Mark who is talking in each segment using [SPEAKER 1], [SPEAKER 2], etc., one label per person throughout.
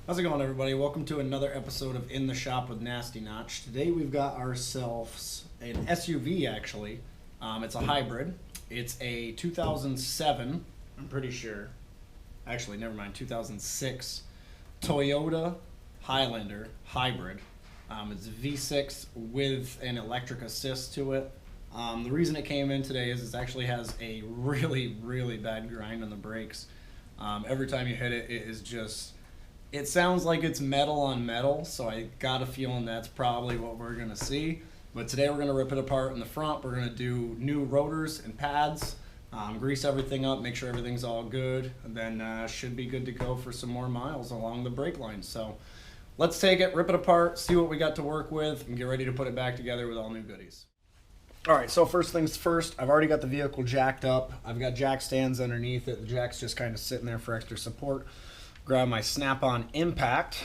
[SPEAKER 1] How's it going, everybody? Welcome to another episode of In the Shop with NastyNotch. Today we've got ourselves an SUV, actually. It's a hybrid. It's a 2007, I'm pretty sure. Actually, never mind, 2006 Toyota Highlander hybrid. It's V6 with an electric assist to it. The reason it came in today is it actually has a really bad grind on the brakes. Every time you hit it, it is just... It sounds like it's metal on metal, so I got a feeling that's probably what we're going to see. But today we're going to rip it apart in the front. We're going to do new rotors and pads, grease everything up, make sure everything's all good, and then should be good to go for some more miles along the brake line. So let's take it, rip it apart, see what we got to work with, and get ready to put it back together with all new goodies. All right, so first things first, I've already got the vehicle jacked up. I've got jack stands underneath it. The jack's just kind of sitting there for extra support. Grab my snap-on impact,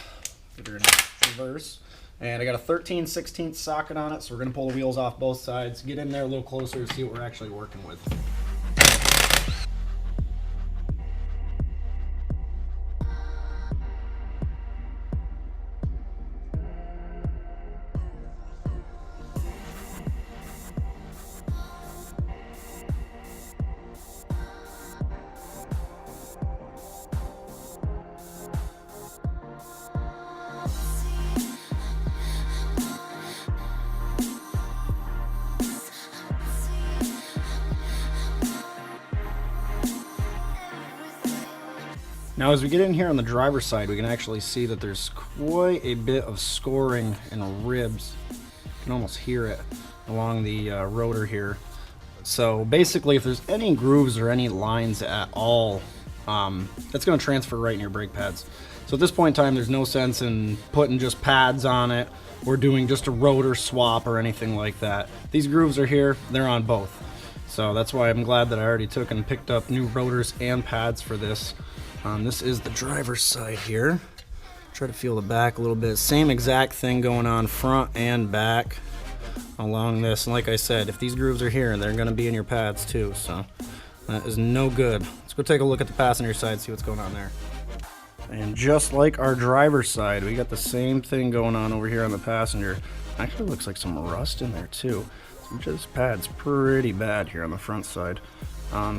[SPEAKER 1] get her in reverse, and I got a 13/16 socket on it, so we're going to pull the wheels off both sides, get in there a little closer to see what we're actually working with. Now as we get in here on the driver's side, we can actually see that there's quite a bit of scoring in ribs. You can almost hear it along the rotor here. So basically, if there's any grooves or any lines at all, that's going to transfer right in your brake pads. So at this point in time, there's no sense in putting just pads on it or doing just a rotor swap or anything like that. These grooves are here, they're on both. So that's why I'm glad that I already took and picked up new rotors and pads for this. This is the driver's side here. Try to feel the back a little bit. Same exact thing going on front and back along this. And like I said, if these grooves are here, they're going to be in your pads too. So that is no good. Let's go take a look at the passenger side, see what's going on there. And just like our driver's side, we got the same thing going on over here on the passenger. Actually looks like some rust in there too. This pad's pretty bad here on the front side.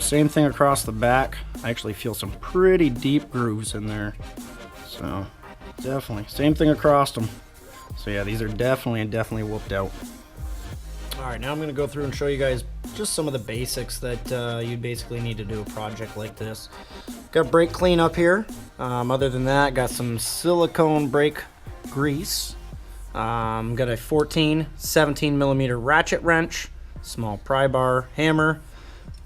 [SPEAKER 1] Same thing across the back. I actually feel some pretty deep grooves in there. So definitely same thing across them. So yeah, these are definitely whooped out. All right, now I'm going to go through and show you guys just some of the basics that you basically need to do a project like this. Got brake cleanup here. Other than that, got some silicone brake grease. Got a 17 millimeter ratchet wrench, small pry bar hammer,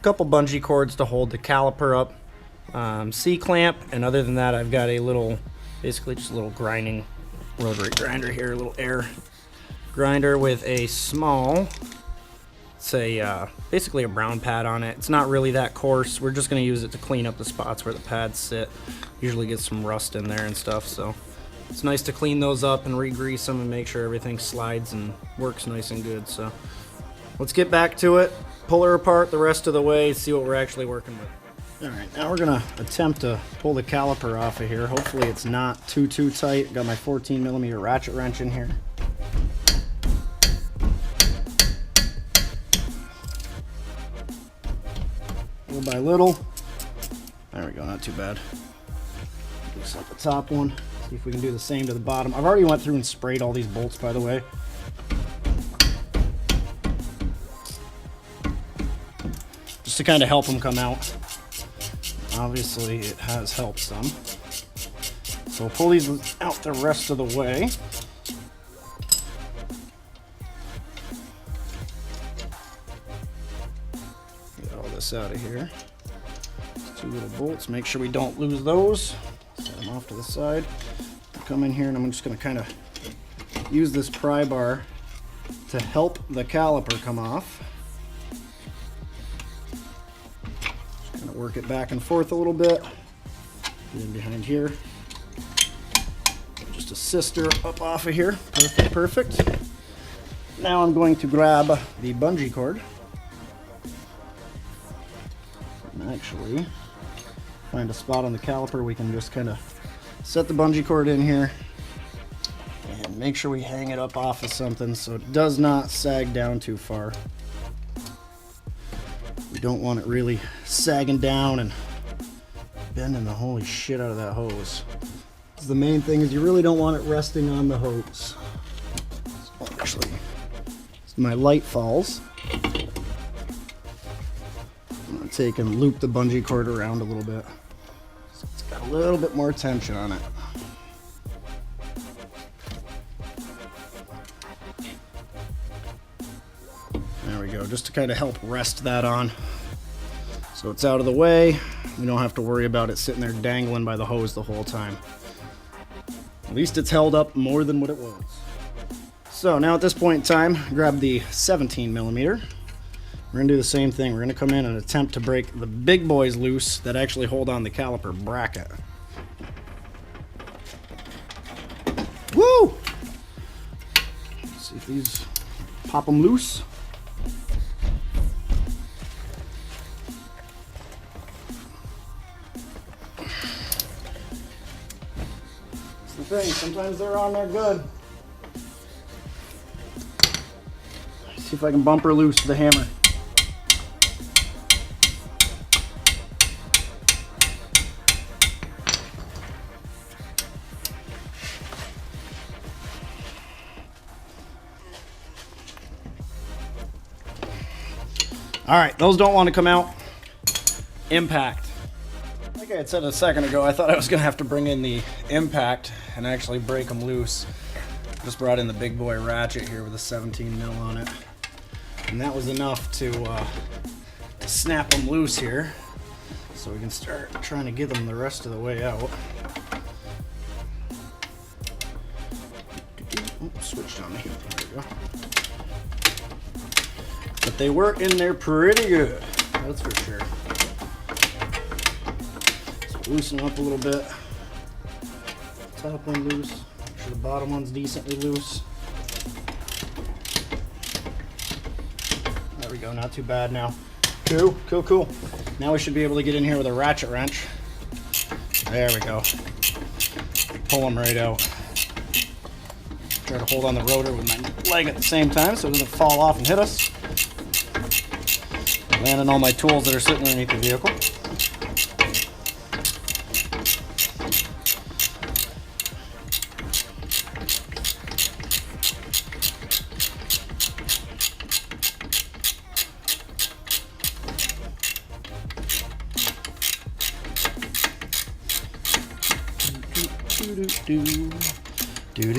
[SPEAKER 1] couple bungee cords to hold the caliper up, C-clamp, and other than that, I've got a little, basically just a little grinding rotary grinder here, a little air grinder with a small, it's basically a brown pad on it. It's not really that coarse. We're just going to use it to clean up the spots where the pads sit. Usually get some rust in there and stuff, so it's nice to clean those up and re-grease them and make sure everything slides and works nice and good. So let's get back to it, pull her apart the rest of the way, see what we're actually working with. All right, now we're gonna attempt to pull the caliper off of here. Hopefully it's not too tight. Got my 14 millimeter ratchet wrench in here. Little by little. There we go, not too bad. Looks like the top one. See if we can do the same to the bottom. I've already went through and sprayed all these bolts, by the way. Just to kind of help them come out. Obviously, it has helped some. So we'll pull these out the rest of the way. Get all this out of here. Two little bolts. Make sure we don't lose those. Set them off to the side. Come in here and I'm just going to kind of use this pry bar to help the caliper come off. Just kind of work it back and forth a little bit. Get in behind here. Just assist her up off of here. Perfect. Now I'm going to grab the bungee cord and actually find a spot on the caliper we can just kind of set the bungee cord in here and make sure we hang it up off of something so it does not sag down too far. We don't want it really sagging down and bending the holy shit out of that hose. The main thing is you really don't want it resting on the hose. So actually, as my light falls, I'm going to take and loop the bungee cord around a little bit. So it's got a little bit more tension on it. There we go, just to kind of help rest that on. So it's out of the way. We don't have to worry about it sitting there dangling by the hose the whole time. At least it's held up more than what it was. So now at this point in time, grab the 17mm. We're gonna do the same thing. We're gonna come in and attempt to break the big boys loose that actually hold on the caliper bracket. Woo! Let's see if these pop them loose. Thing. Sometimes they're on there good. See if I can bump her loose with the hammer. Alright, those don't want to come out. Impact. Like I had said a second ago, I thought I was going to have to bring in the impact and actually break them loose. Just brought in the big boy ratchet here with a 17mm on it. And that was enough to snap them loose here. So we can start trying to get them the rest of the way out. Oops, switched on me. There we go. But they were in there pretty good, that's for sure. So loosen them up a little bit. Top one loose. Make sure the bottom one's decently loose. There we go, not too bad now. Cool, cool, cool. Now we should be able to get in here with a ratchet wrench. There we go. Pull them right out. Try to hold on the rotor with my leg at the same time so it doesn't fall off and hit us. Landing all my tools that are sitting underneath the vehicle. Do. There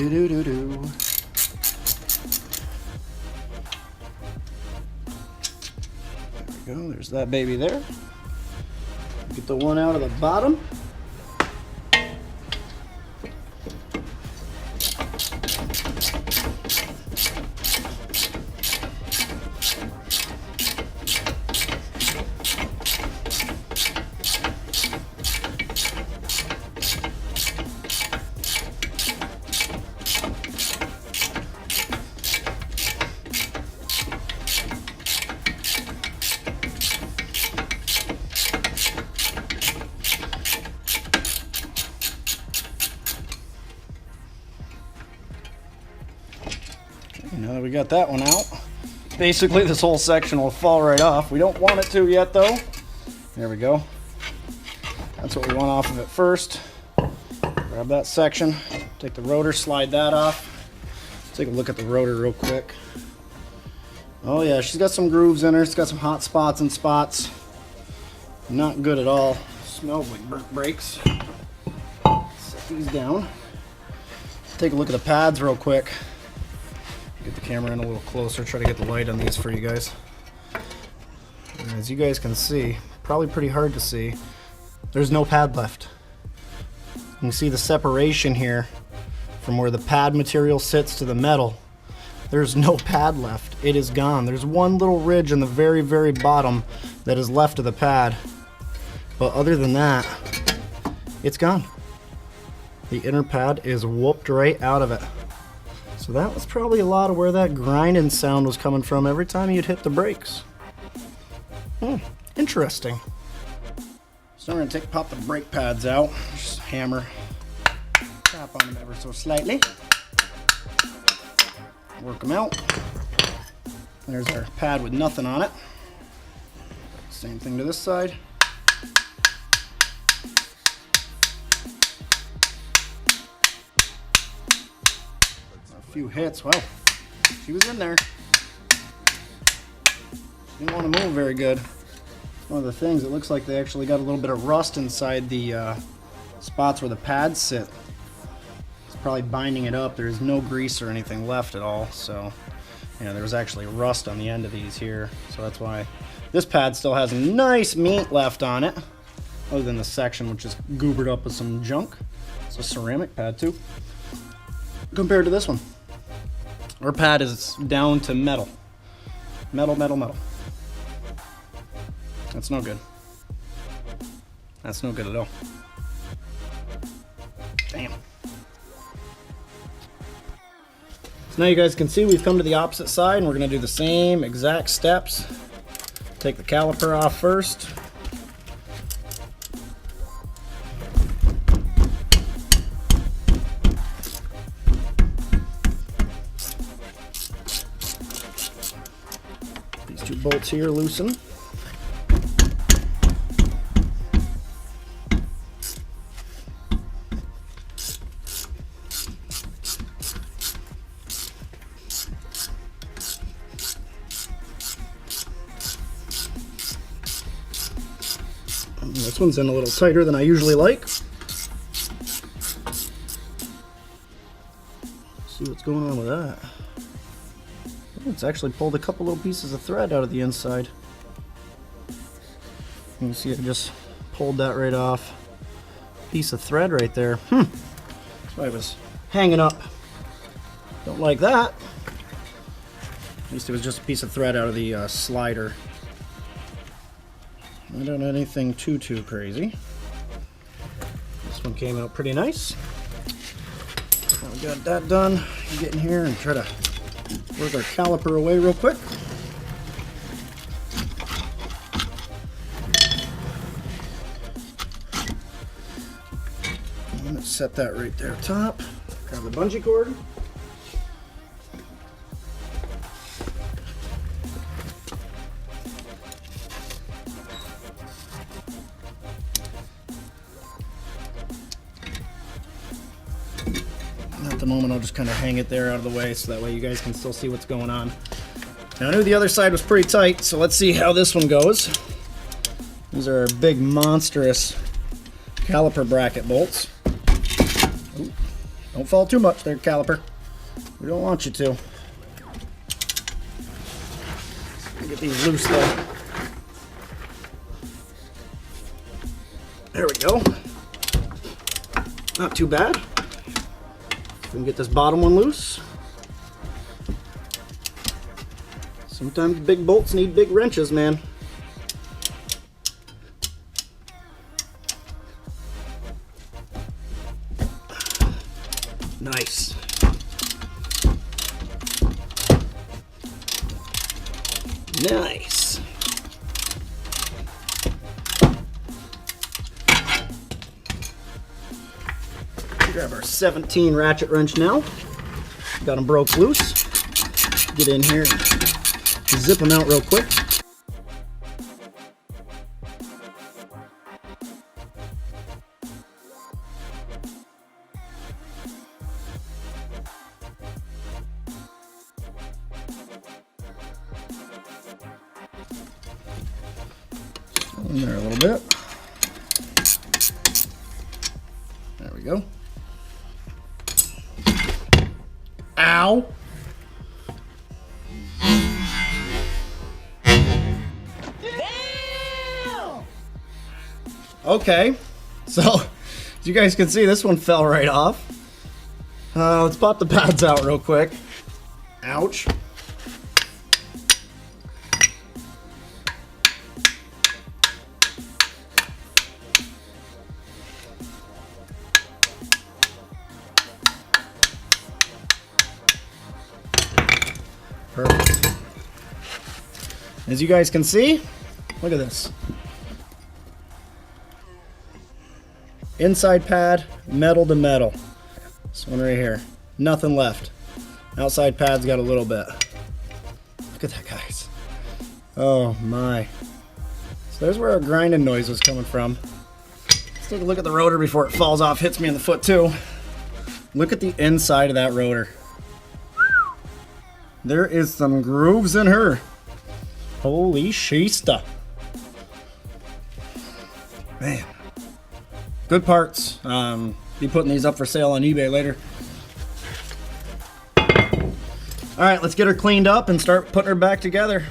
[SPEAKER 1] we go, there's that baby there. Get the one out of the bottom. Now that we got that one out, basically this whole section will fall right off. We don't want it to yet though. There we go. That's what we want off of it first. Grab that section, take the rotor, slide that off. Take a look at the rotor real quick. Oh yeah, she's got some grooves in her. It's got some hot spots and spots. Not good at all. Smells like burnt brakes. Set these down. Take a look at the pads real quick. Get the camera in a little closer, try to get the light on these for you guys. And as you guys can see, probably pretty hard to see, there's no pad left. You can see the separation here from where the pad material sits to the metal. There's no pad left. It is gone. There's one little ridge in the very, very bottom that is left of the pad. But other than that, it's gone. The inner pad is whooped right out of it. So that was probably a lot of where that grinding sound was coming from every time you'd hit the brakes. Interesting. So I'm going to pop the brake pads out. Just hammer tap on them ever so slightly. Work them out. There's our pad with nothing on it. Same thing to this side. A few hits. Well, she was in there. Didn't want to move very good. One of the things, it looks like they actually got a little bit of rust inside the spots where the pads sit. It's probably binding it up. There's no grease or anything left at all, so yeah, there was actually rust on the end of these here, so that's why this pad still has nice meat left on it, other than the section which is goobered up with some junk. It's a ceramic pad too, compared to this one. Our pad is down to metal. Metal, metal, metal. That's no good. That's no good at all. Damn. So now you guys can see we've come to the opposite side and we're going to do the same exact steps. Take the caliper off first. These two bolts here loosen. This one's in a little tighter than I usually like. See what's going on with that. Oh, it's actually pulled a couple little pieces of thread out of the inside. You can see it just pulled that right off. Piece of thread right there. That's why it was hanging up. Don't like that. At least it was just a piece of thread out of the slider. I don't have anything too crazy. This one came out pretty nice. Now we got that done. Get in here and try to work our caliper away real quick. And let's set that right there top. Grab the bungee cord. At the moment I'll just kind of hang it there out of the way so that way you guys can still see what's going on. Now I knew the other side was pretty tight, so let's see how this one goes. These are our big monstrous caliper bracket bolts. Ooh, don't fall too much there, caliper. We don't want you to. Get these loose though. There we go. Not too bad. We can get this bottom one loose. Sometimes big bolts need big wrenches, man. Nice. Nice. Grab our 17 ratchet wrench now. Got them broke loose. Get in here and zip them out real quick. In there a little bit. There we go. Ow! Damn! Okay, so as you guys can see, this one fell right off. Let's pop the pads out real quick. Ouch. Perfect. As you guys can see, look at this. Inside pad, metal to metal. This one right here. Nothing left. Outside pad's got a little bit. Look at that, guys. Oh my. So there's where our grinding noise was coming from. Let's take a look at the rotor before it falls off, hits me in the foot too. Look at the inside of that rotor. There is some grooves in her. Holy shista. Man. Good parts. Be putting these up for sale on eBay later. Alright, let's get her cleaned up and start putting her back together.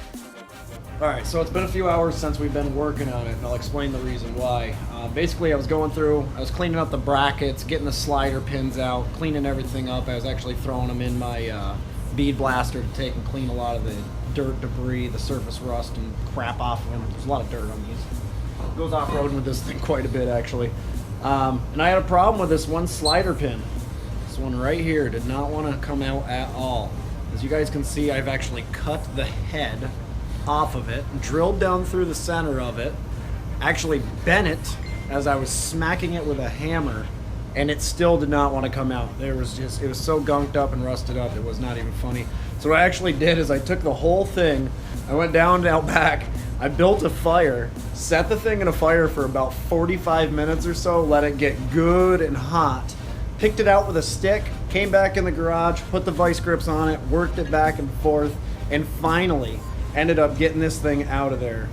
[SPEAKER 1] Alright, so it's been a few hours since we've been working on it, and I'll explain the reason why. Basically, I was cleaning up the brackets, getting the slider pins out, cleaning everything up. I was actually throwing them in my bead blaster to take and clean a lot of the dirt, debris, the surface rust, and crap off of them. There's a lot of dirt on these. It goes off-roading with this thing quite a bit, actually. And I had a problem with this one slider pin. This one right here did not want to come out at all. As you guys can see, I've actually cut the head off of it, drilled down through the center of it, actually bent it as I was smacking it with a hammer, and it still did not want to come out. It was so gunked up and rusted up, it was not even funny. So what I actually did is I took the whole thing, I went down out back, I built a fire, set the thing in a fire for about 45 minutes or so, let it get good and hot, picked it out with a stick, came back in the garage, put the vice grips on it, worked it back and forth, and finally ended up getting this thing out of there.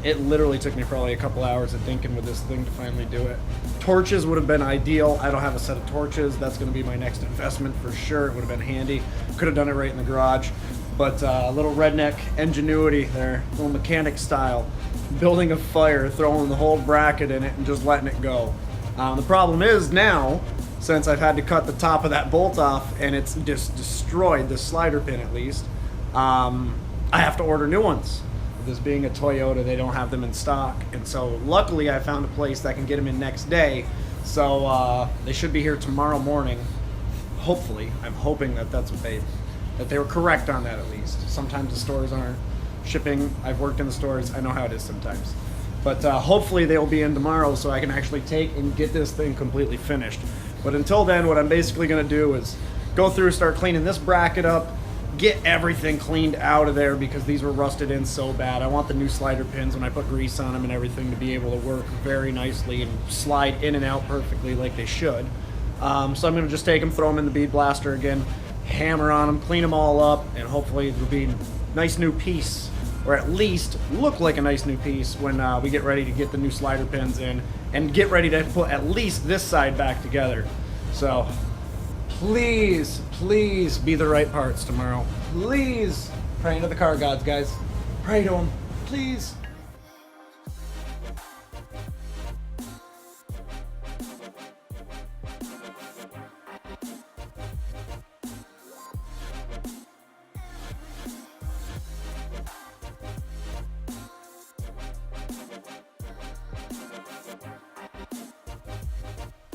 [SPEAKER 1] It literally took me probably a couple hours of thinking with this thing to finally do it. Torches would have been ideal. I don't have a set of torches. That's going to be my next investment for sure. It would have been handy. Could have done it right in the garage. But a little redneck ingenuity there, little mechanic style. Building a fire, throwing the whole bracket in it, and just letting it go. The problem is now, since I've had to cut the top of that bolt off and it's just destroyed the slider pin at least, I have to order new ones. This being a Toyota, they don't have them in stock, and so luckily I found a place that can get them in next day. So they should be here tomorrow morning. Hopefully, I'm hoping that they were correct on that at least. Sometimes the stores aren't shipping. I've worked in the stores. I know how it is sometimes. But hopefully they will be in tomorrow so I can actually take and get this thing completely finished. But until then, what I'm basically going to do is go through, start cleaning this bracket up, get everything cleaned out of there because these were rusted in so bad. I want the new slider pins when I put grease on them and everything to be able to work very nicely and slide in and out perfectly like they should. So I'm going to just take them, throw them in the bead blaster again, hammer on them, clean them all up, and hopefully it'll be a nice new piece, or at least look like a nice new piece when we get ready to get the new slider pins in and get ready to put at least this side back together. So please, please be the right parts tomorrow. Please. Praying to the car gods, guys. Pray to them. Please.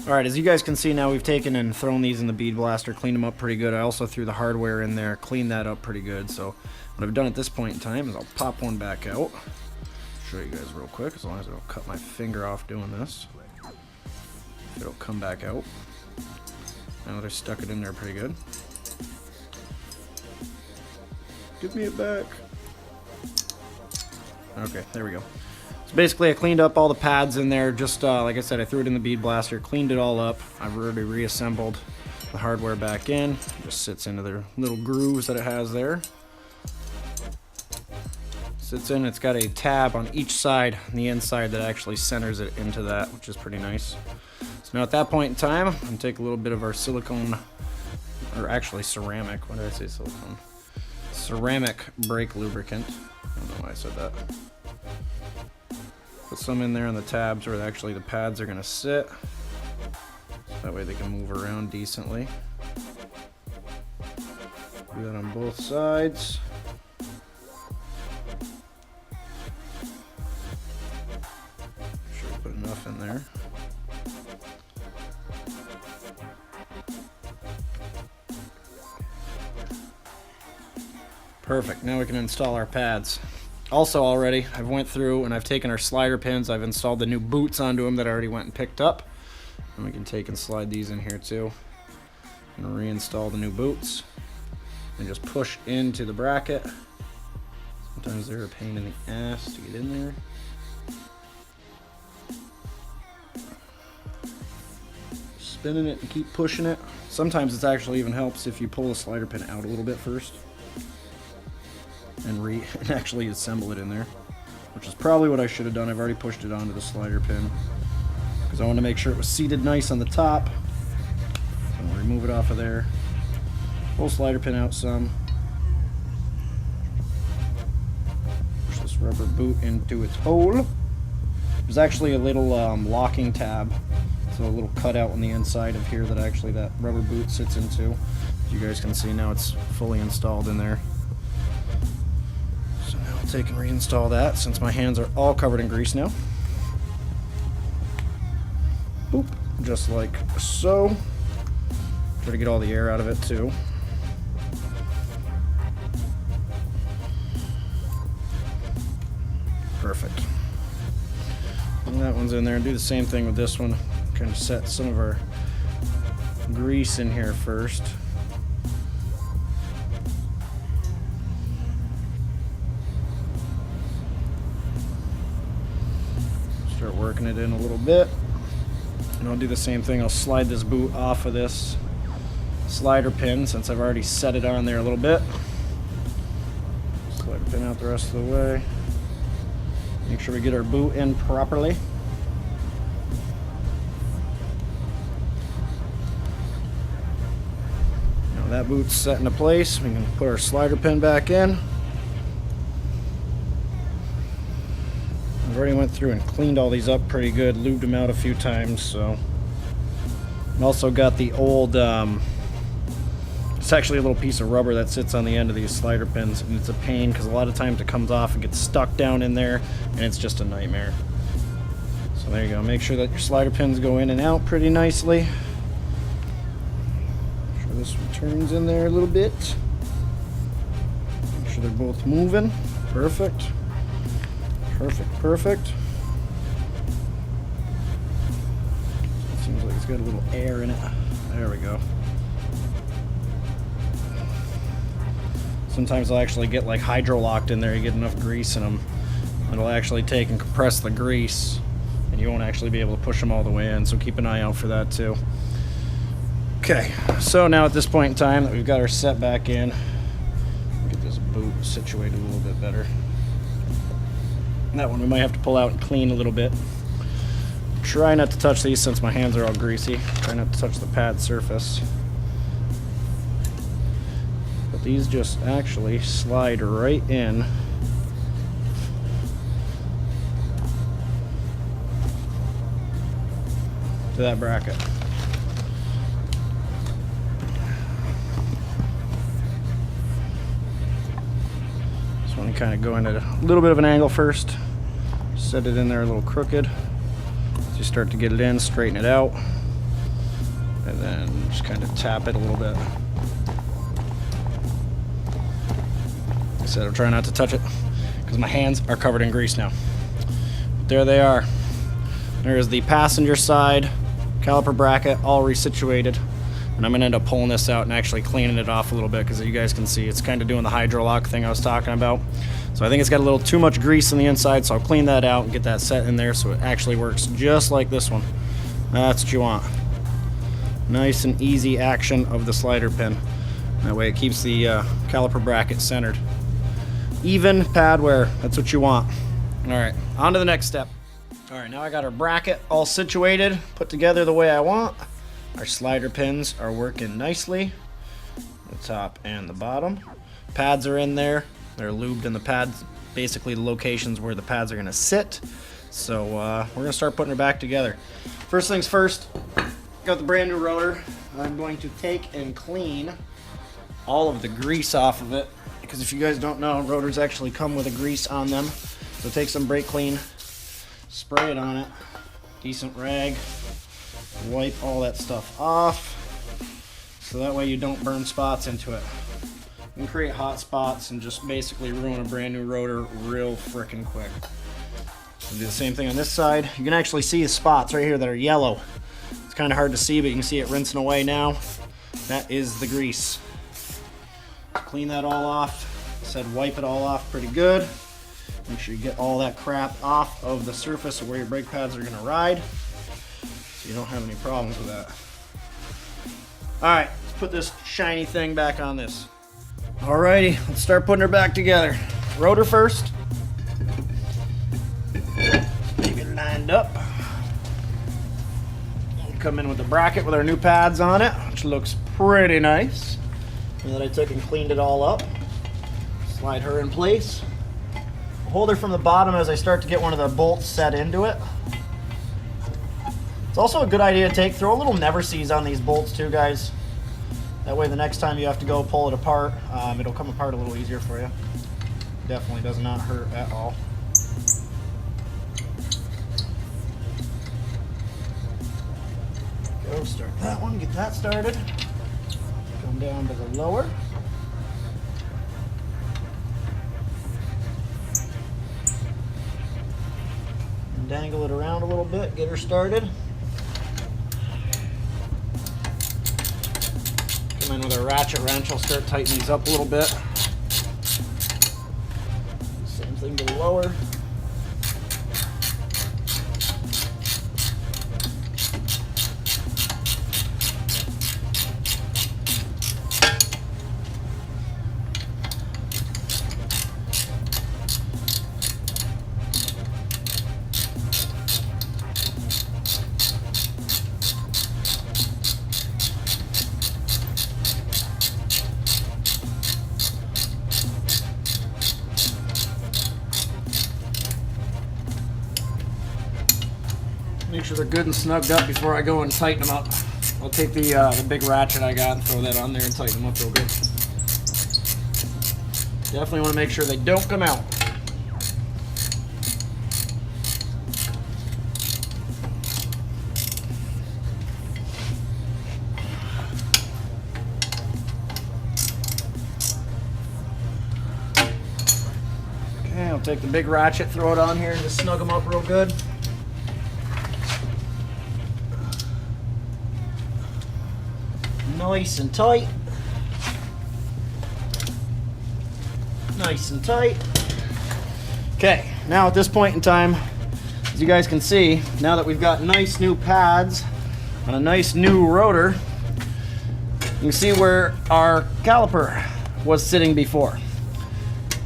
[SPEAKER 1] Alright, as you guys can see now, we've taken and thrown these in the bead blaster, cleaned them up pretty good. I also threw the hardware in there, cleaned that up pretty good. So what I've done at this point in time is I'll pop one back out. Show you guys real quick, as long as I don't cut my finger off doing this. It'll come back out. Now that I stuck it in there pretty good. Give me it back. Okay, there we go. So basically I cleaned up all the pads in there, just like I said, I threw it in the bead blaster, cleaned it all up. I've already reassembled the hardware back in. It just sits into the little grooves that it has there. Sits in, it's got a tab on each side, on the inside, that actually centers it into that, which is pretty nice. So now at that point in time, I'm going to take a little bit of our silicone, or actually ceramic, why did I say silicone? Ceramic brake lubricant. I don't know why I said that. Put some in there on the tabs where actually the pads are going to sit. That way they can move around decently. Do that on both sides. Make sure we put enough in there. Perfect. Now we can install our pads. Also already, I've went through and I've taken our slider pins, I've installed the new boots onto them that I already went and picked up. And we can take and slide these in here too. and reinstall the new boots and just push into the bracket. Sometimes they're a pain in the ass to get in there. Spinning it and keep pushing it. Sometimes it actually even helps if you pull the slider pin out a little bit first and actually assemble it in there, which is probably what I should have done. I've already pushed it onto the slider pin because I want to make sure it was seated nice on the top. So I'll remove it off of there. Pull slider pin out some. Push this rubber boot into its hole. There's actually a little locking tab, so a little cutout on the inside of here that actually that rubber boot sits into. As you guys can see now, it's fully installed in there. So now I'll take and reinstall that since my hands are all covered in grease now. Boop, just like so. Try to get all the air out of it too. Perfect. And that one's in there. Do the same thing with this one. Kind of set some of our grease in here first. Start working it in a little bit. And I'll do the same thing. I'll slide this boot off of this slider pin since I've already set it on there a little bit. Slider pin out the rest of the way. Make sure we get our boot in properly. Now that boot's set into place. We can put our slider pin back in. I've already went through and cleaned all these up pretty good, lubed them out a few times, so. And also got the old, it's actually a little piece of rubber that sits on the end of these slider pins, and it's a pain because a lot of times it comes off and gets stuck down in there, and it's just a nightmare. So there you go. Make sure that your slider pins go in and out pretty nicely. Make sure this one turns in there a little bit. Make sure they're both moving. Perfect. Perfect, perfect. It seems like it's got a little air in it. There we go. Sometimes I'll actually get like hydro locked in there. You get enough grease in them, it'll actually take and compress the grease, and you won't actually be able to push them all the way in. So keep an eye out for that too. Okay, so now at this point in time that we've got our set back in, get this boot situated a little bit better. And that one we might have to pull out and clean a little bit. Try not to touch these since my hands are all greasy. Try not to touch the pad surface. But these just actually slide right in. To that bracket. Just want to kind of go in at a little bit of an angle first. Set it in there a little crooked. As you start to get it in, straighten it out. And then just kind of tap it a little bit. Like I said, I'll try not to touch it because my hands are covered in grease now. But there they are. There's the passenger side caliper bracket all resituated. And I'm going to end up pulling this out and actually cleaning it off a little bit because you guys can see it's kind of doing the hydro lock thing I was talking about. So I think it's got a little too much grease on the inside, so I'll clean that out and get that set in there so it actually works just like this one. That's what you want. Nice and easy action of the slider pin. That way it keeps the caliper bracket centered. Even pad wear, that's what you want. Alright, on to the next step. Alright, now I got our bracket all situated, put together the way I want. Our slider pins are working nicely, the top and the bottom. Pads are in there. They're lubed in the pads, basically the locations where the pads are going to sit. So we're going to start putting it back together. First things first, got the brand new rotor. I'm going to take and clean all of the grease off of it, because if you guys don't know, rotors actually come with a grease on them. So take some brake clean, spray it on it, decent rag, wipe all that stuff off, so that way you don't burn spots into it. You can create hot spots and just basically ruin a brand new rotor real frickin' quick. We'll do the same thing on this side. You can actually see the spots right here that are yellow. It's kind of hard to see, but you can see it rinsing away now. That is the grease. Clean that all off. Said wipe it all off pretty good. Make sure you get all that crap off of the surface of where your brake pads are gonna ride, so you don't have any problems with that. All right, let's put this shiny thing back on this. Alrighty, let's start putting her back together. Rotor first. Get it lined up. We'll come in with the bracket with our new pads on it, which looks pretty nice. Now that I took and cleaned it all up, slide her in place. Hold her from the bottom as I start to get one of the bolts set into it. It's also a good idea to throw a little never seize on these bolts too, guys. That way the next time you have to go pull it apart, it'll come apart a little easier for you. Definitely does not hurt at all. Go start that one, get that started. Come down to the lower. Dangle it around a little bit, get her started. Come in with a ratchet wrench, I'll start tightening these up a little bit. Same thing to the lower. Make sure they're good and snugged up before I go and tighten them up. I'll take the big ratchet I got and throw that on there and tighten them up real good. Definitely want to make sure they don't come out. Okay, I'll take the big ratchet, throw it on here, and just snug them up real good. Nice and tight. Nice and tight. Okay, now at this point in time, as you guys can see, now that we've got nice new pads on a nice new rotor, you can see where our caliper was sitting before.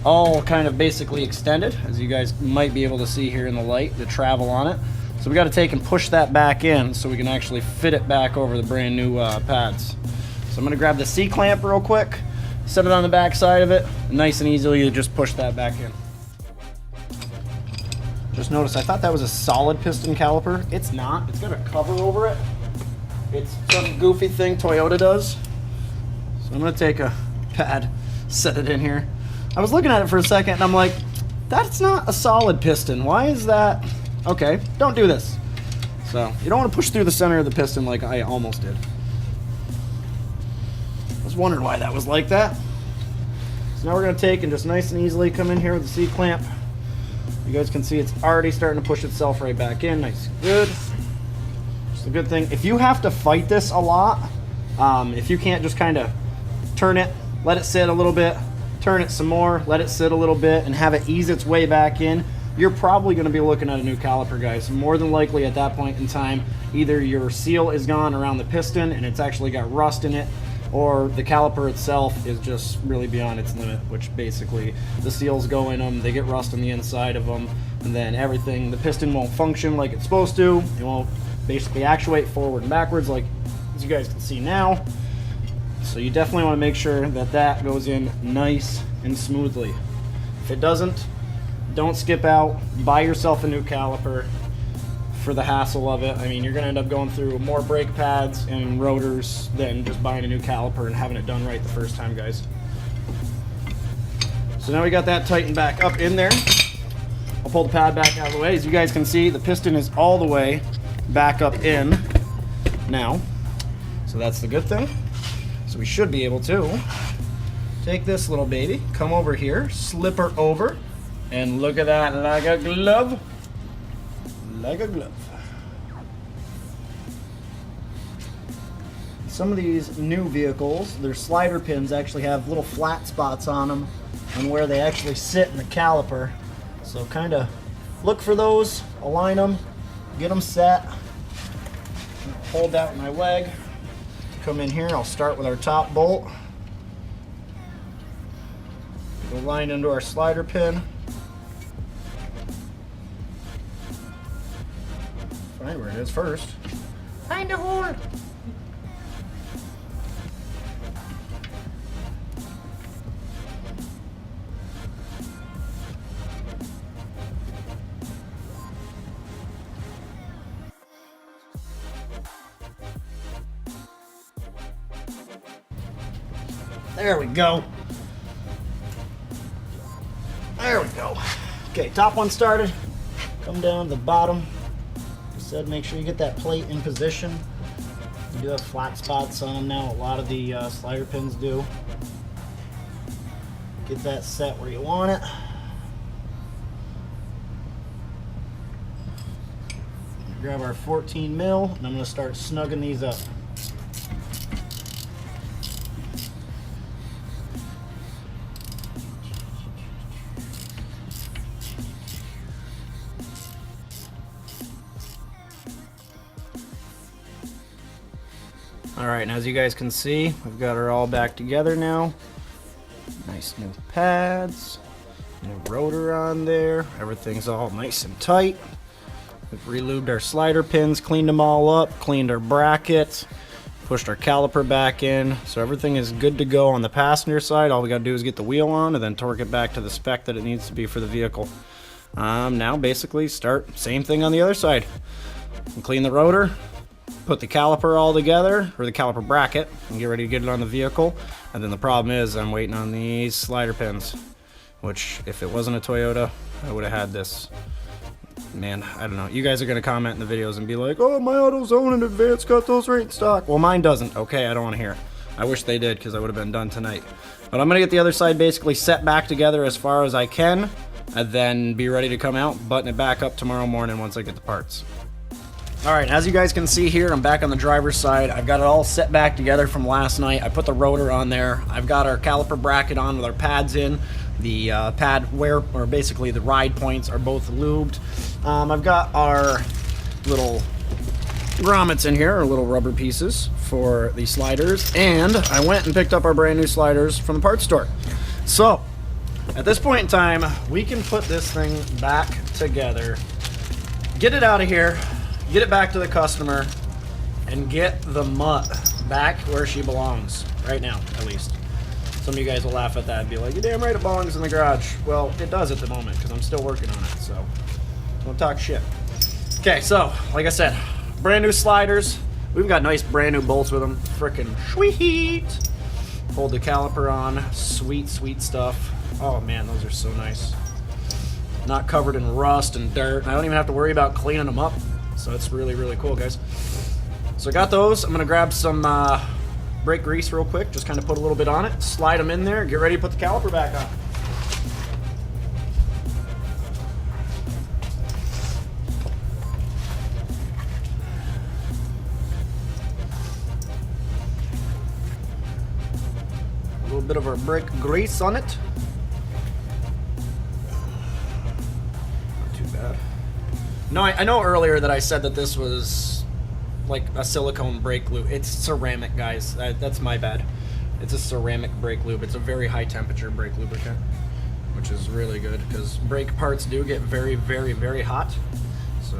[SPEAKER 1] All kind of basically extended, as you guys might be able to see here in the light, the travel on it. So we got to take and push that back in so we can actually fit it back over the brand new pads. So I'm going to grab the C-clamp real quick, set it on the back side of it, nice and easily you just push that back in. Just notice I thought that was a solid piston caliper. It's not. It's got a cover over it. It's some goofy thing Toyota does. So I'm going to take a pad, set it in here. I was looking at it for a second and I'm like, that's not a solid piston. Why is that? Okay, don't do this. So you don't want to push through the center of the piston like I almost did. I was wondering why that was like that. So now we're going to take and just nice and easily come in here with the C-clamp. You guys can see it's already starting to push itself right back in. Nice and good. Just a good thing. If you have to fight this a lot, if you can't just kind of turn it, let it sit a little bit, turn it some more, let it sit a little bit, and have it ease its way back in, you're probably going to be looking at a new caliper, guys. More than likely at that point in time, either your seal is gone around the piston and it's actually got rust in it, or the caliper itself is just really beyond its limit, which basically the seals go in them, they get rust on the inside of them, and then everything, the piston won't function like it's supposed to. It won't basically actuate forward and backwards like as you guys can see now. So you definitely want to make sure that that goes in nice and smoothly. If it doesn't, don't skip out, buy yourself a new caliper for the hassle of it. I mean, you're going to end up going through more brake pads and rotors than just buying a new caliper and having it done right the first time, guys. So now we got that tightened back up in there. I'll pull the pad back out of the way. As you guys can see, the piston is all the way back up in now. So that's the good thing. So we should be able to take this little baby, come over here, slip her over, and look at that, like a glove. Like a glove. some of these new vehicles, their slider pins actually have little flat spots on them and where they actually sit in the caliper. So kind of look for those, align them, get them set. Hold that with my leg. Come in here, I'll start with our top bolt. Go line into our slider pin. Find where it is first. Find a hole. There we go. There we go. Okay, top one started. Come down to the bottom. Like I said, make sure you get that plate in position. You do have flat spots on them now. A lot of the slider pins do. Get that set where you want it. Grab our 14 mil, and I'm going to start snugging these up. Alright, and as you guys can see, we've got her all back together now. Nice new pads, new rotor on there, everything's all nice and tight. We've relubed our slider pins, cleaned them all up, cleaned our brackets, pushed our caliper back in, so everything is good to go on the passenger side. All we gotta do is get the wheel on and then torque it back to the spec that it needs to be for the vehicle. Now basically start, same thing on the other side. And clean the rotor, put the caliper all together, or the caliper bracket, and get ready to get it on the vehicle. And then the problem is I'm waiting on these slider pins, which if it wasn't a Toyota, I would have had this. Man, I don't know. You guys are going to comment in the videos and be like, oh, my AutoZone in advance got those right in stock. Well, mine doesn't. Okay, I don't want to hear it. I wish they did, because I would have been done tonight. But I'm going to get the other side basically set back together as far as I can, and then be ready to come out, button it back up tomorrow morning once I get the parts. Alright, as you guys can see here, I'm back on the driver's side. I've got it all set back together from last night. I put the rotor on there. I've got our caliper bracket on with our pads in. The pad wear, or basically the ride points, are both lubed. I've got our little grommets in here, or little rubber pieces for the sliders. And I went and picked up our brand new sliders from the parts store. So, at this point in time, we can put this thing back together, get it out of here, get it back to the customer, and get the mutt back where she belongs. Right now, at least. Some of you guys will laugh at that and be like, you're damn right it belongs in the garage. Well, it does at the moment, because I'm still working on it, so don't talk shit. Okay, so, like I said, brand new sliders. We've got nice brand new bolts with them. Frickin' sweet! Hold the caliper on. Sweet, sweet stuff. Oh man, those are so nice. Not covered in rust and dirt. I don't even have to worry about cleaning them up. So it's really, really cool, guys. So I got those. I'm going to grab some brake grease real quick. Just kind of put a little bit on it. Slide them in there. Get ready to put the caliper back on. A little bit of our brake grease on it. Not too bad. No, I know earlier that I said that this was like a silicone brake lube. It's ceramic, guys. That's my bad. It's a ceramic brake lube. It's a very high temperature brake lubricant, which is really good because brake parts do get very, very, very hot. So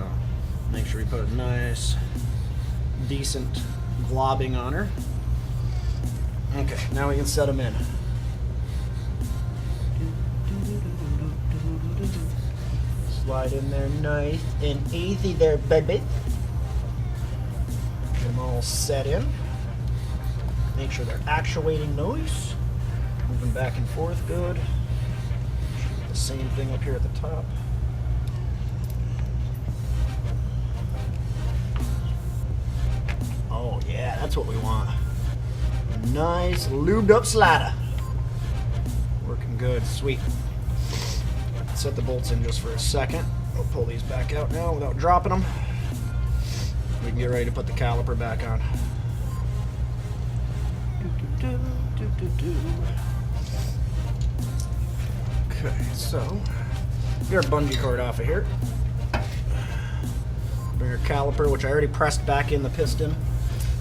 [SPEAKER 1] make sure you put a nice, decent globbing on her. Okay, now we can set them in. Slide in there nice and easy there, baby. Get them all set in. Make sure they're actuating nice. Moving back and forth good. The same thing up here at the top. Oh yeah, that's what we want. A nice lubed up slider. Working good, sweet. Set the bolts in just for a second. We'll pull these back out now without dropping them. We can get ready to put the caliper back on. Okay, so get our bungee cord off of here. Bring our caliper, which I already pressed back in the piston,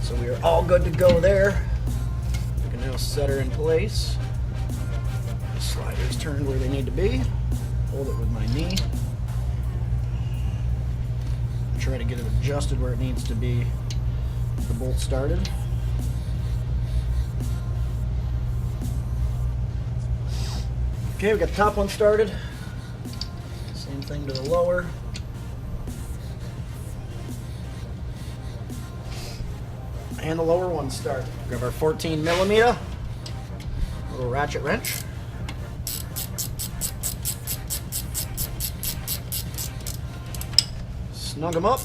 [SPEAKER 1] so we are all good to go there. We can now set her in place. The sliders turned where they need to be. Hold it with my knee. Try to get it adjusted where it needs to be. The bolt started. Okay, we got the top one started. Same thing to the lower. And the lower one start. Grab our 14mm little ratchet wrench. Snug them up.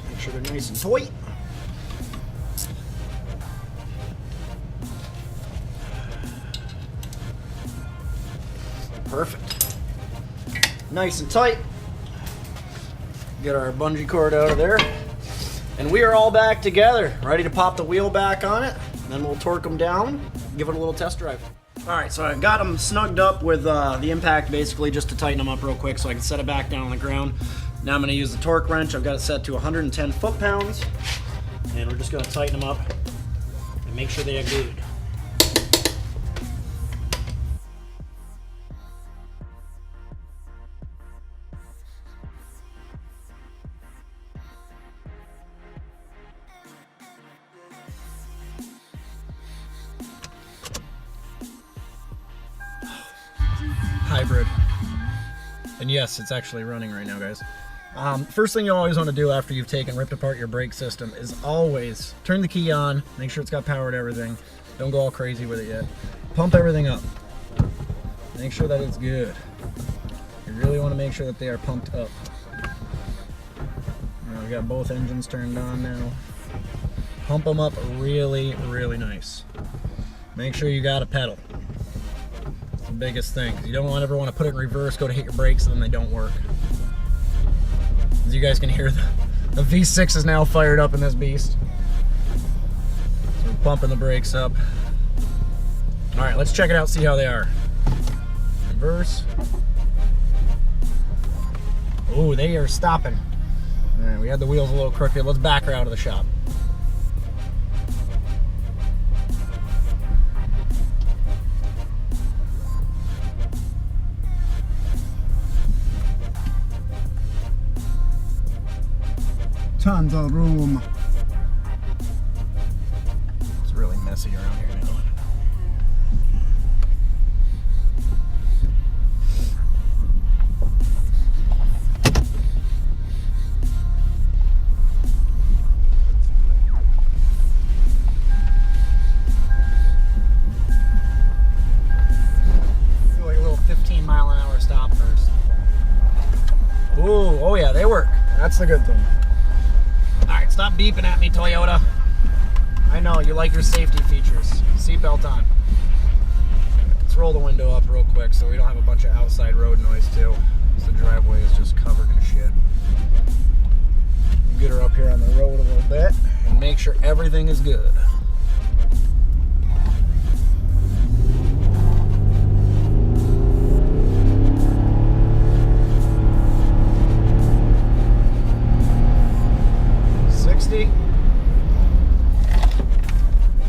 [SPEAKER 1] Make sure they're nice and tight. Perfect. Nice and tight. Get our bungee cord out of there. And we are all back together, ready to pop the wheel back on it. Then we'll torque them down, give it a little test drive. All right, so I got them snugged up with the impact basically just to tighten them up real quick so I can set it back down on the ground. Now I'm gonna use the torque wrench. I've got it set to 110 foot-pounds. And we're just gonna tighten them up and make sure they are glued. Hybrid. And yes, it's actually running right now, guys. First thing you always want to do after you've ripped apart your brake system is always turn the key on, make sure it's got power to everything. Don't go all crazy with it yet. Pump everything up. Make sure that it's good. You really want to make sure that they are pumped up. Now we got both engines turned on now. Pump them up really, really nice. Make sure you got a pedal. Biggest thing. You don't ever want to put it in reverse, go to hit your brakes, and then they don't work. As you guys can hear, the V6 is now fired up in this beast. So we're pumping the brakes up. All right, let's check it out, see how they are. Reverse. Oh, they are stopping. All right, we had the wheels a little crooked. Let's back her out of the shop.
[SPEAKER 2] Tons of room.
[SPEAKER 1] It's really messy around here now. Do like a little 15-mile-an-hour stop first. Ooh, oh yeah, they work. That's the good thing. Alright, stop beeping at me, Toyota. I know, you like your safety features. Seatbelt on. Let's roll the window up real quick so we don't have a bunch of outside road noise too. Because the driveway is just covered in shit. Get her up here on the road a little bit and make sure everything is good.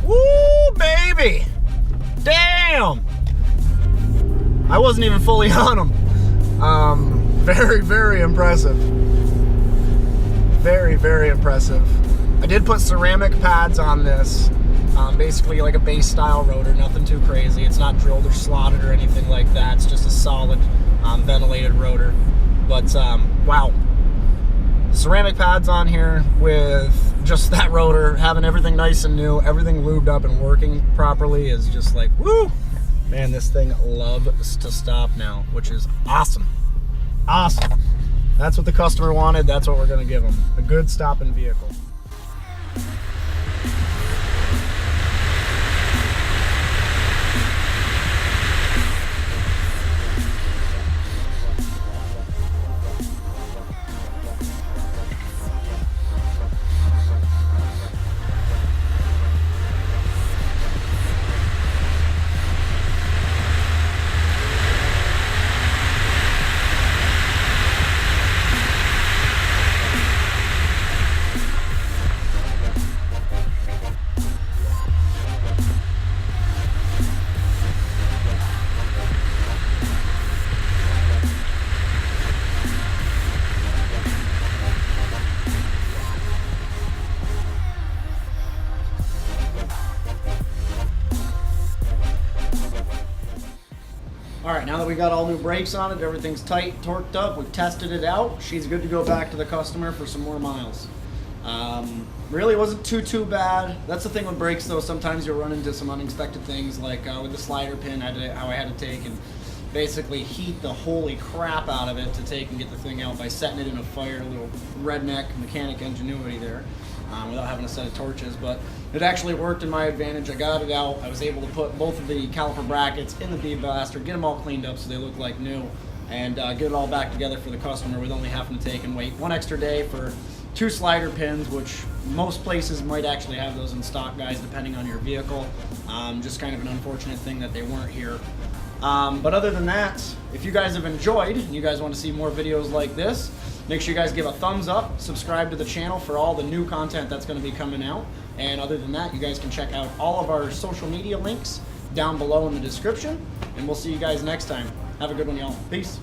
[SPEAKER 1] Woo, baby! Damn! I wasn't even fully on them. Very, very impressive. Very, very impressive. I did put ceramic pads on this. Basically like a base style rotor, nothing too crazy. It's not drilled or slotted or anything like that. It's just a solid ventilated rotor. But wow. Ceramic pads on here with just that rotor, having everything nice and new, everything lubed up and working properly is just like, woo! Man, this thing loves to stop now, which is awesome. Awesome. That's what the customer wanted. That's what we're going to give them. A good stopping vehicle. All right, now that we got all new brakes on it, everything's tight, torqued up, we've tested it out. She's good to go back to the customer for some more miles. Really wasn't too bad. That's the thing with brakes though, sometimes you'll run into some unexpected things, like with the slider pin, how I had to take and basically heat the holy crap out of it to take and get the thing out by setting it in a fire. A little redneck mechanic ingenuity there, without having a set of torches, but it actually worked in my advantage. I got it out. I was able to put both of the caliper brackets in the B-Blaster, get them all cleaned up so they look like new, and get it all back together for the customer with only having to take and wait one extra day for 2 slider pins, which most places might actually have those in stock, guys, depending on your vehicle. Just kind of an unfortunate thing that they weren't here. But other than that, if you guys have enjoyed and you guys want to see more videos like this, make sure you guys give a thumbs up, subscribe to the channel for all the new content that's going to be coming out. And other than that, you guys can check out all of our social media links down below in the description. And we'll see you guys next time. Have a good one, y'all. Peace.